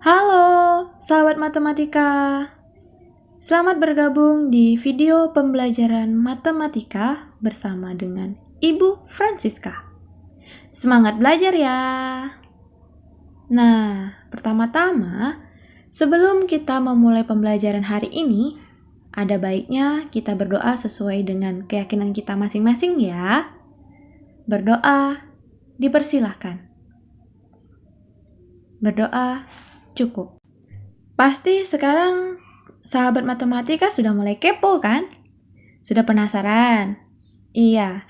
Halo, sahabat matematika. Selamat bergabung di video pembelajaran matematika bersama dengan Ibu Francisca. Semangat belajar ya! Nah, pertama-tama, sebelum kita memulai pembelajaran hari ini, ada baiknya kita berdoa sesuai dengan keyakinan kita masing-masing ya. Berdoa, dipersilahkan. Berdoa cukup. Pasti sekarang sahabat matematika sudah mulai kepo kan? Sudah penasaran? Iya,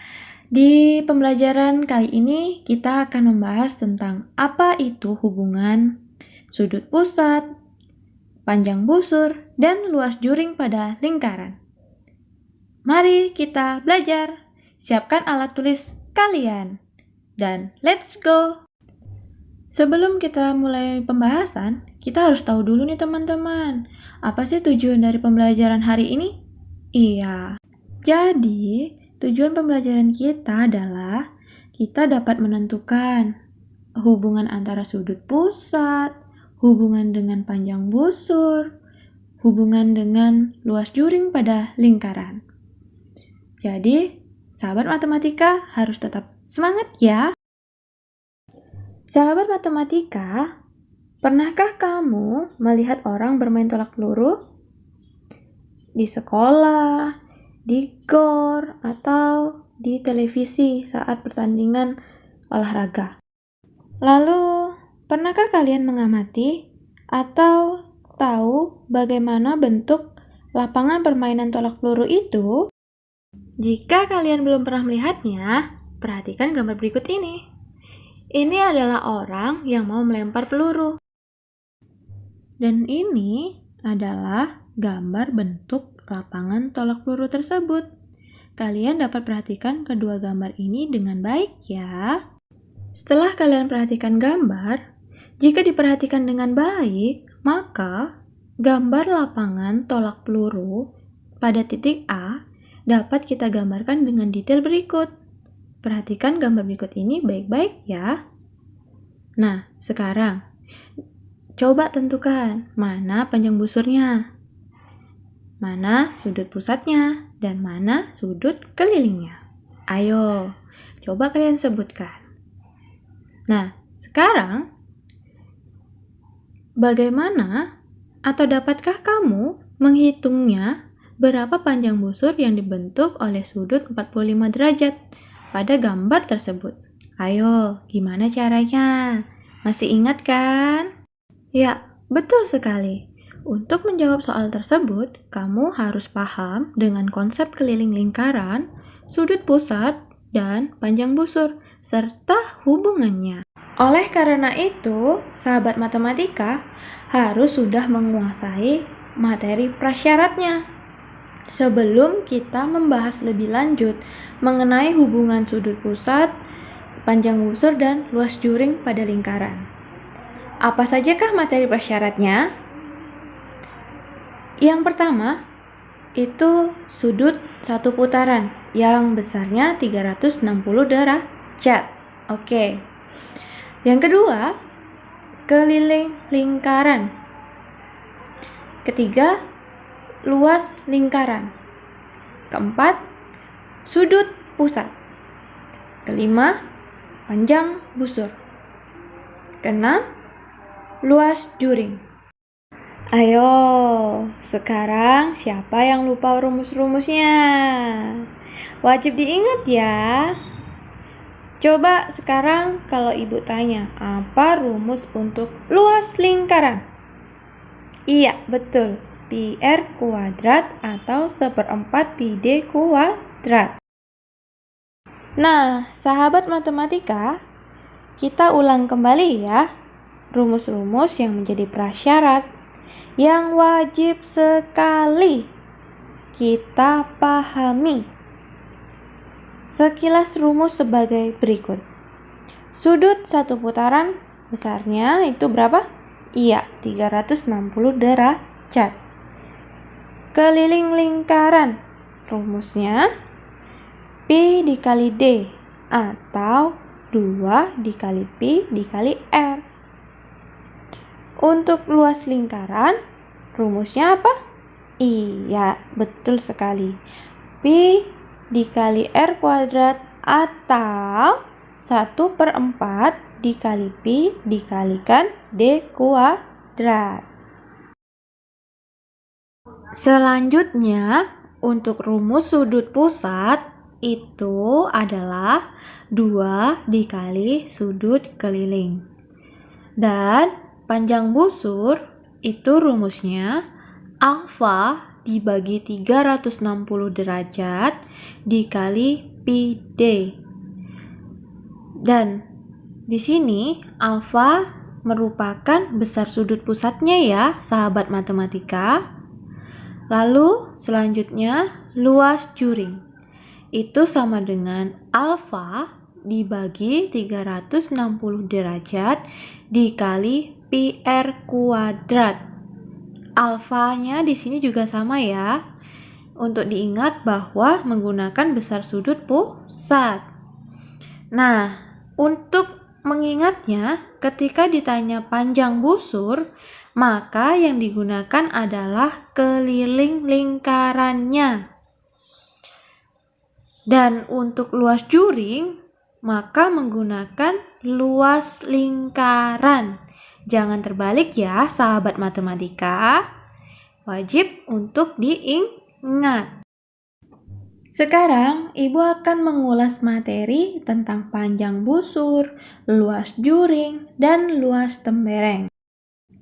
di pembelajaran kali ini kita akan membahas tentang apa itu hubungan sudut pusat, panjang busur, dan luas juring pada lingkaran. Mari kita belajar. Siapkan alat tulis kalian. Dan let's go! Sebelum kita mulai pembahasan, kita harus tahu dulu nih teman-teman, apa sih tujuan dari pembelajaran hari ini? Iya, jadi tujuan pembelajaran kita adalah kita dapat menentukan hubungan antara sudut pusat, hubungan dengan panjang busur, hubungan dengan luas juring pada lingkaran. Jadi, sahabat matematika harus tetap semangat ya! Sahabat matematika, pernahkah kamu melihat orang bermain tolak peluru? Di sekolah, di gor, atau di televisi saat pertandingan olahraga. Lalu, pernahkah kalian mengamati atau tahu bagaimana bentuk lapangan permainan tolak peluru itu? Jika kalian belum pernah melihatnya, perhatikan gambar berikut ini. Ini adalah orang yang mau melempar peluru. Dan ini adalah gambar bentuk lapangan tolak peluru tersebut. Kalian dapat perhatikan kedua gambar ini dengan baik ya. Setelah kalian perhatikan gambar, jika diperhatikan dengan baik, maka gambar lapangan tolak peluru pada titik A dapat kita gambarkan dengan detail berikut. Perhatikan gambar berikut ini baik-baik ya. Nah, sekarang coba tentukan mana panjang busurnya, mana sudut pusatnya, dan mana sudut kelilingnya. Ayo, coba kalian sebutkan. Nah, sekarang bagaimana atau dapatkah kamu menghitungnya berapa panjang busur yang dibentuk oleh sudut 45 derajat pada gambar tersebut? Ayo, gimana caranya? Masih ingat kan? Ya, betul sekali. Untuk menjawab soal tersebut, kamu harus paham dengan konsep keliling lingkaran, sudut pusat, dan panjang busur, serta hubungannya. Oleh karena itu, sahabat matematika harus sudah menguasai materi prasyaratnya. Sebelum kita membahas lebih lanjut mengenai hubungan sudut pusat, panjang busur, dan luas juring pada lingkaran. Apa sajakah materi prasyaratnya? Yang pertama, itu sudut satu putaran yang besarnya 360 derajat. Oke. Yang kedua, keliling lingkaran. Ketiga, luas lingkaran. Keempat, sudut pusat. Kelima, panjang busur. Keenam, luas juring. Ayo, sekarang siapa yang lupa rumus-rumusnya? Wajib diingat ya. Coba sekarang kalau ibu tanya, apa rumus untuk luas lingkaran? Iya, betul. Pi R kuadrat atau 1/4 Pi D kuadrat. Nah, sahabat matematika, kita ulang kembali ya rumus-rumus yang menjadi prasyarat yang wajib sekali kita pahami. Sekilas rumus sebagai berikut. Sudut satu putaran besarnya itu berapa? Iya, 360 derajat. Keliling lingkaran rumusnya Pi dikali D atau 2 dikali Pi dikali R. Untuk luas lingkaran, rumusnya apa? Iya, betul sekali. Pi dikali R kuadrat atau 1/4 dikali Pi dikalikan D kuadrat. Selanjutnya, untuk rumus sudut pusat itu adalah 2 dikali sudut keliling. Dan panjang busur itu rumusnya alfa dibagi 360 derajat dikali pi D. Dan di sini alfa merupakan besar sudut pusatnya ya, sahabat matematika. Lalu selanjutnya luas juring. Itu sama dengan alfa dibagi 360 derajat dikali pi R kuadrat. Alfanya di sini juga sama ya. Untuk diingat bahwa menggunakan besar sudut pusat. Nah, untuk mengingatnya ketika ditanya panjang busur, maka yang digunakan adalah keliling lingkarannya. Dan untuk luas juring, maka menggunakan luas lingkaran. Jangan terbalik ya, sahabat matematika. Wajib untuk diingat. Sekarang, Ibu akan mengulas materi tentang panjang busur, luas juring, dan luas tembereng.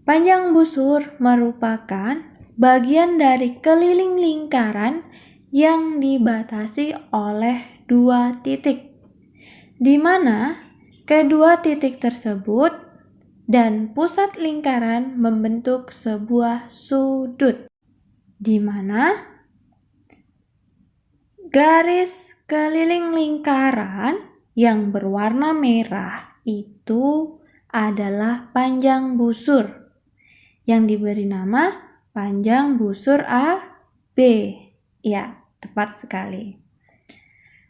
Panjang busur merupakan bagian dari keliling lingkaran yang dibatasi oleh 2 titik, di mana kedua titik tersebut dan pusat lingkaran membentuk sebuah sudut, di mana garis keliling lingkaran yang berwarna merah itu adalah panjang busur yang diberi nama panjang busur AB. Ya, tepat sekali.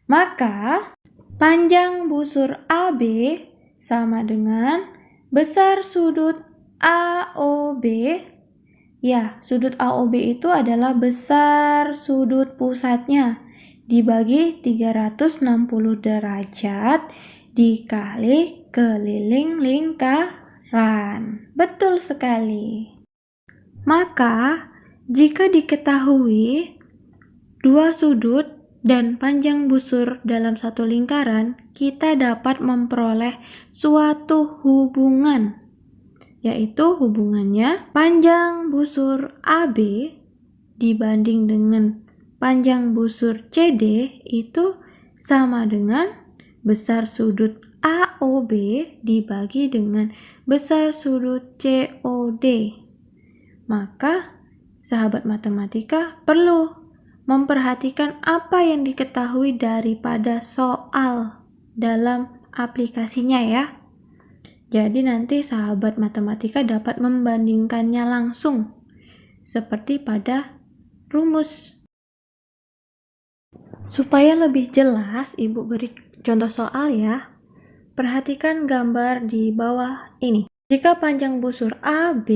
Maka panjang busur AB sama dengan besar sudut AOB. Ya, sudut AOB itu adalah besar sudut pusatnya dibagi 360 derajat dikali keliling lingkaran. Betul sekali. Maka, jika diketahui 2 sudut dan panjang busur dalam satu lingkaran, kita dapat memperoleh suatu hubungan, yaitu hubungannya panjang busur AB dibanding dengan panjang busur CD itu sama dengan besar sudut AOB dibagi dengan besar sudut COD. Maka, sahabat matematika perlu memperhatikan apa yang diketahui daripada soal dalam aplikasinya ya. Jadi nanti sahabat matematika dapat membandingkannya langsung seperti pada rumus. Supaya lebih jelas, Ibu beri contoh soal ya. Perhatikan gambar di bawah ini. Jika panjang busur AB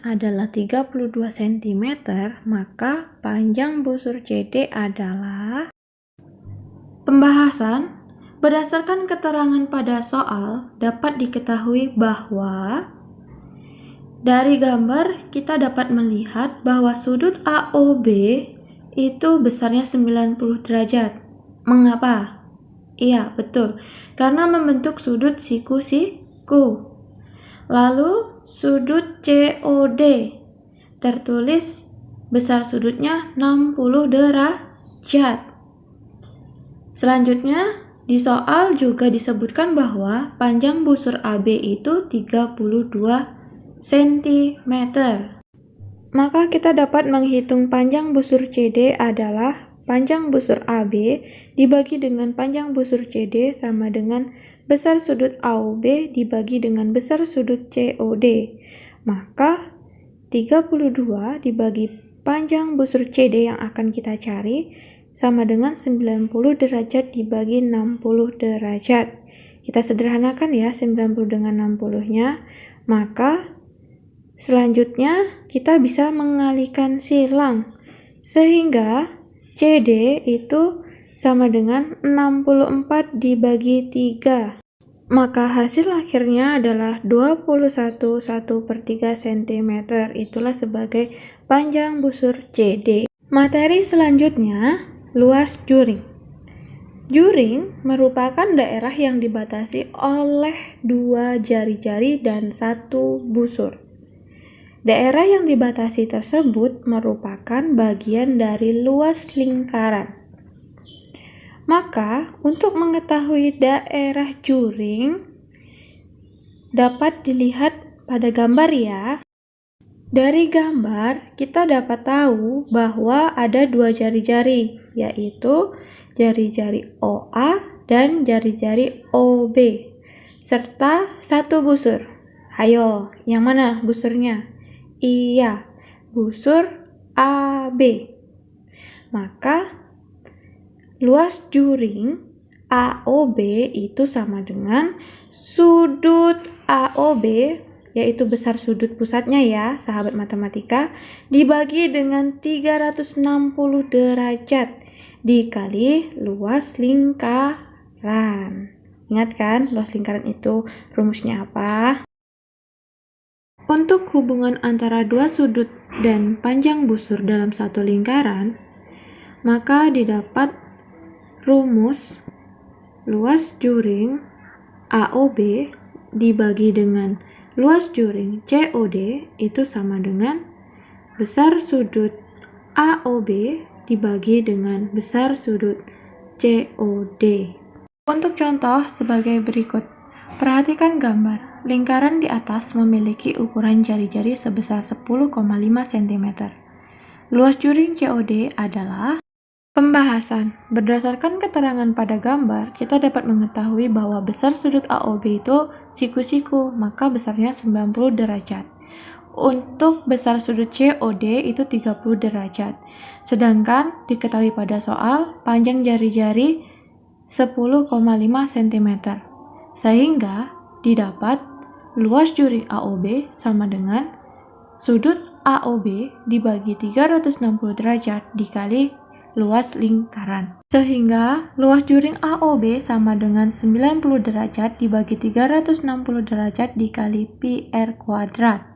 adalah 32 cm, maka panjang busur CD adalah... Pembahasan, berdasarkan keterangan pada soal, dapat diketahui bahwa dari gambar kita dapat melihat bahwa sudut AOB itu besarnya 90 derajat. Mengapa? Iya, betul. Karena membentuk sudut siku-siku. Lalu sudut COD tertulis besar sudutnya 60 derajat. Selanjutnya di soal juga disebutkan bahwa panjang busur AB itu 32 cm. Maka kita dapat menghitung panjang busur CD adalah panjang busur AB dibagi dengan panjang busur CD sama dengan besar sudut AOB dibagi dengan besar sudut COD. Maka 32 dibagi panjang busur CD yang akan kita cari sama dengan 90 derajat dibagi 60 derajat. Kita sederhanakan ya 90 dengan 60-nya. Maka Selanjutnya, kita bisa mengalihkan silang, sehingga CD itu sama dengan 64 dibagi 3. Maka hasil akhirnya adalah 21,1/3 cm. Itulah sebagai panjang busur CD. Materi selanjutnya, luas juring. Juring merupakan daerah yang dibatasi oleh 2 jari-jari dan 1 busur. Daerah yang dibatasi tersebut merupakan bagian dari luas lingkaran. Maka, untuk mengetahui daerah juring dapat dilihat pada gambar ya. Dari gambar, kita dapat tahu bahwa ada 2 jari-jari, yaitu jari-jari OA dan jari-jari OB, serta 1 busur. Hayo, yang mana busurnya? Iya, busur AB. Maka luas juring AOB itu sama dengan sudut AOB, yaitu besar sudut pusatnya ya, sahabat matematika, dibagi dengan 360 derajat dikali luas lingkaran. Ingat kan, luas lingkaran itu rumusnya apa? Untuk hubungan antara 2 sudut dan panjang busur dalam satu lingkaran, maka didapat rumus luas juring AOB dibagi dengan luas juring COD itu sama dengan besar sudut AOB dibagi dengan besar sudut COD. Untuk contoh sebagai berikut. Perhatikan gambar. Lingkaran di atas memiliki ukuran jari-jari sebesar 10,5 cm. Luas juring COD adalah pembahasan. Berdasarkan keterangan pada gambar, kita dapat mengetahui bahwa besar sudut AOB itu siku-siku, maka besarnya 90 derajat. Untuk besar sudut COD itu 30 derajat. Sedangkan diketahui pada soal panjang jari-jari 10,5 cm. Sehingga didapat luas juring AOB sama dengan sudut AOB dibagi 360 derajat dikali luas lingkaran. Sehingga luas juring AOB sama dengan 90 derajat dibagi 360 derajat dikali pi R kuadrat.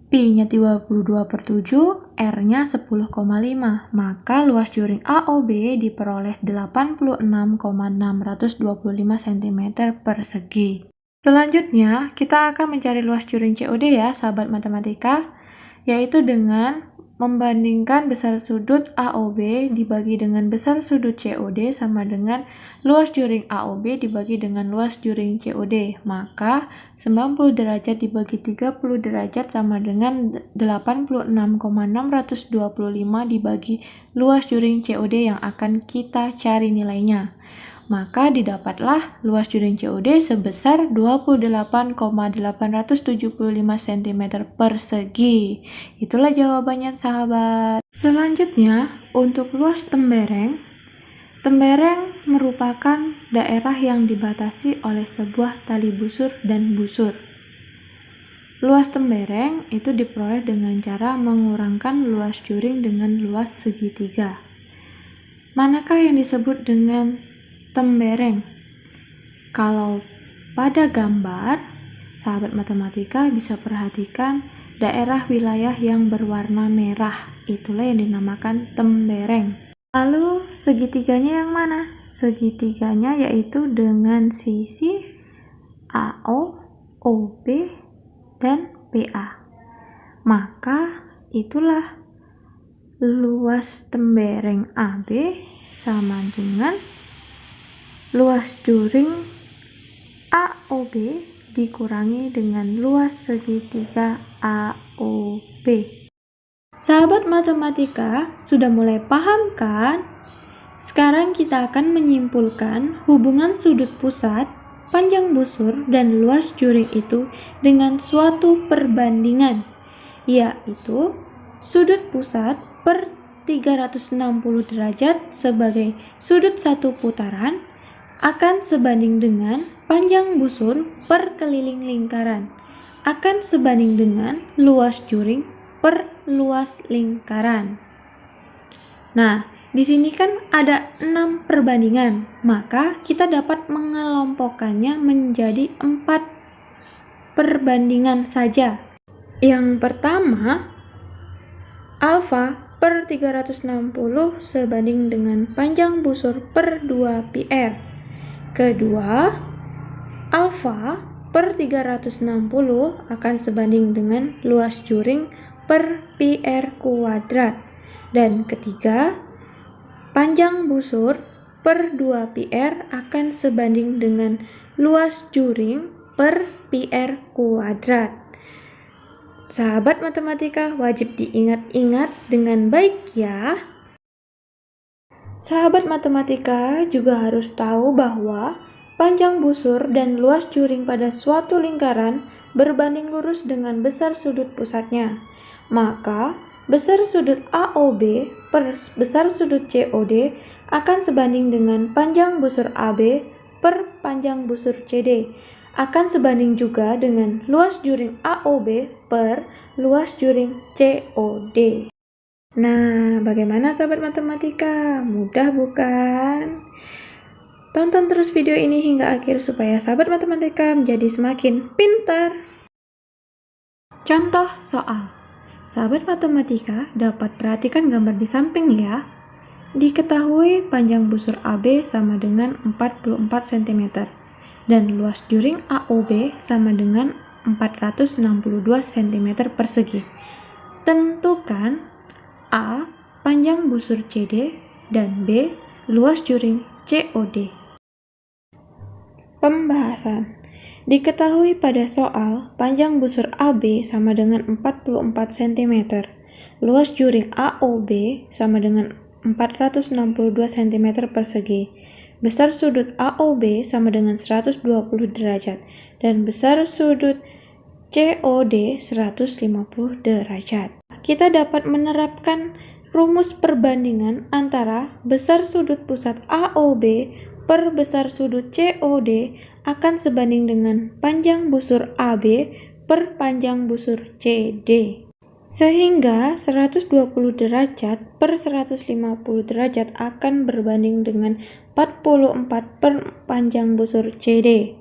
Pi-nya 22/7, R-nya 10,5. Maka luas juring AOB diperoleh 86,625 cm persegi. Selanjutnya, kita akan mencari luas juring COD ya, sahabat matematika, yaitu dengan membandingkan besar sudut AOB dibagi dengan besar sudut COD sama dengan luas juring AOB dibagi dengan luas juring COD. Maka 90 derajat dibagi 30 derajat sama dengan 86,625 dibagi luas juring COD yang akan kita cari nilainya. Maka didapatlah luas juring COD sebesar 28,875 cm persegi. Itulah jawabannya sahabat. Selanjutnya, untuk luas tembereng. Tembereng merupakan daerah yang dibatasi oleh sebuah tali busur dan busur. Luas tembereng itu diperoleh dengan cara mengurangkan luas juring dengan luas segitiga. Manakah yang disebut dengan tembereng? Kalau pada gambar, sahabat matematika bisa perhatikan daerah wilayah yang berwarna merah. Itulah yang dinamakan tembereng. Lalu segitiganya yang mana? Segitiganya yaitu dengan sisi AO, OB, dan BA. Maka itulah luas tembereng AB sama dengan luas juring AOB dikurangi dengan luas segitiga AOB. Sahabat matematika, sudah mulai paham kan? Sekarang kita akan menyimpulkan hubungan sudut pusat, panjang busur, dan luas juring itu dengan suatu perbandingan, yaitu sudut pusat per 360 derajat sebagai sudut satu putaran akan sebanding dengan panjang busur per keliling lingkaran. akan sebanding dengan luas juring per luas lingkaran. Nah, di sini kan ada 6 perbandingan, maka kita dapat mengelompokkannya menjadi 4 perbandingan saja. Yang pertama, alfa per 360 sebanding dengan panjang busur per 2 PR. Kedua, alfa per 360 akan sebanding dengan luas juring per PR kuadrat. Dan ketiga, panjang busur per 2 PR akan sebanding dengan luas juring per PR kuadrat. Sahabat matematika wajib diingat-ingat dengan baik ya. Sahabat matematika juga harus tahu bahwa panjang busur dan luas juring pada suatu lingkaran berbanding lurus dengan besar sudut pusatnya. Maka, besar sudut AOB per besar sudut COD akan sebanding dengan panjang busur AB per panjang busur CD. Akan sebanding juga dengan luas juring AOB per luas juring COD. Nah, bagaimana sahabat matematika? Mudah bukan? Tonton terus video ini hingga akhir supaya sahabat matematika menjadi semakin pintar. Contoh soal. Sahabat matematika dapat perhatikan gambar di samping ya. Diketahui panjang busur AB sama dengan 44 cm dan luas juring AOB sama dengan 462 cm persegi. Tentukan A. Panjang busur CD dan B. Luas juring COD. Pembahasan. Diketahui pada soal panjang busur AB sama dengan 44 cm, luas juring AOB sama dengan 462 cm persegi, besar sudut AOB sama dengan 120 derajat, dan besar sudut COD 150 derajat. Kita dapat menerapkan rumus perbandingan antara besar sudut pusat AOB per besar sudut COD akan sebanding dengan panjang busur AB per panjang busur CD. Sehingga 120 derajat per 150 derajat akan berbanding dengan 44 per panjang busur CD.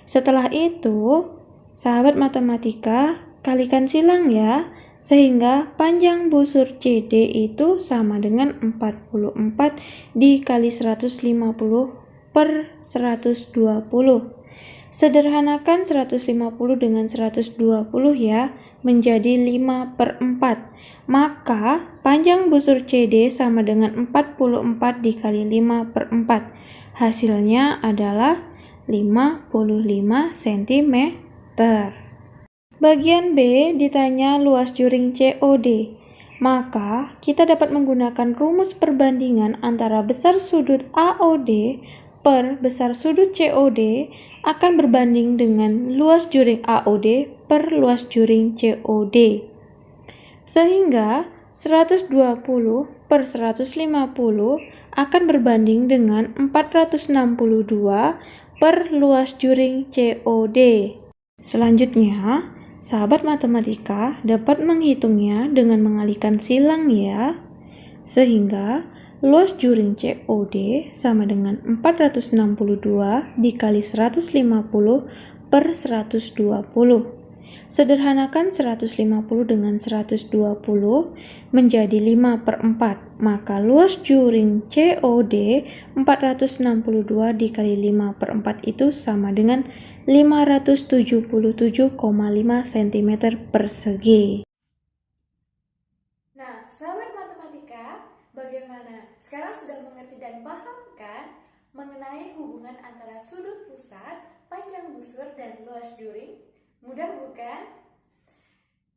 Setelah itu, sahabat matematika kalikan silang ya, sehingga panjang busur CD itu sama dengan 44 dikali 150 per 120. Sederhanakan 150 dengan 120 ya, menjadi 5/4. Maka panjang busur CD sama dengan 44 dikali 5/4. Hasilnya adalah 55 cm. Bagian B ditanya luas juring COD. Maka kita dapat menggunakan rumus perbandingan antara besar sudut AOD per besar sudut COD akan berbanding dengan luas juring AOD per luas juring COD. Sehingga 120 per 150 akan berbanding dengan 462 per luas juring COD. Selanjutnya, sahabat matematika dapat menghitungnya dengan mengalihkan silang ya. Sehingga luas juring COD sama dengan 462 dikali 150 per 120. Sederhanakan 150 dengan 120 menjadi 5/4. Maka luas juring COD 462 dikali 5/4 itu sama dengan 577,5 cm persegi. Nah, sahabat matematika, bagaimana? Sekarang sudah mengerti dan paham kan mengenai hubungan antara sudut pusat, panjang busur, dan luas juring? Mudah bukan?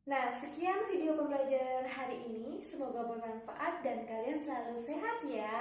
Nah, sekian video pembelajaran hari ini. Semoga bermanfaat dan kalian selalu sehat ya.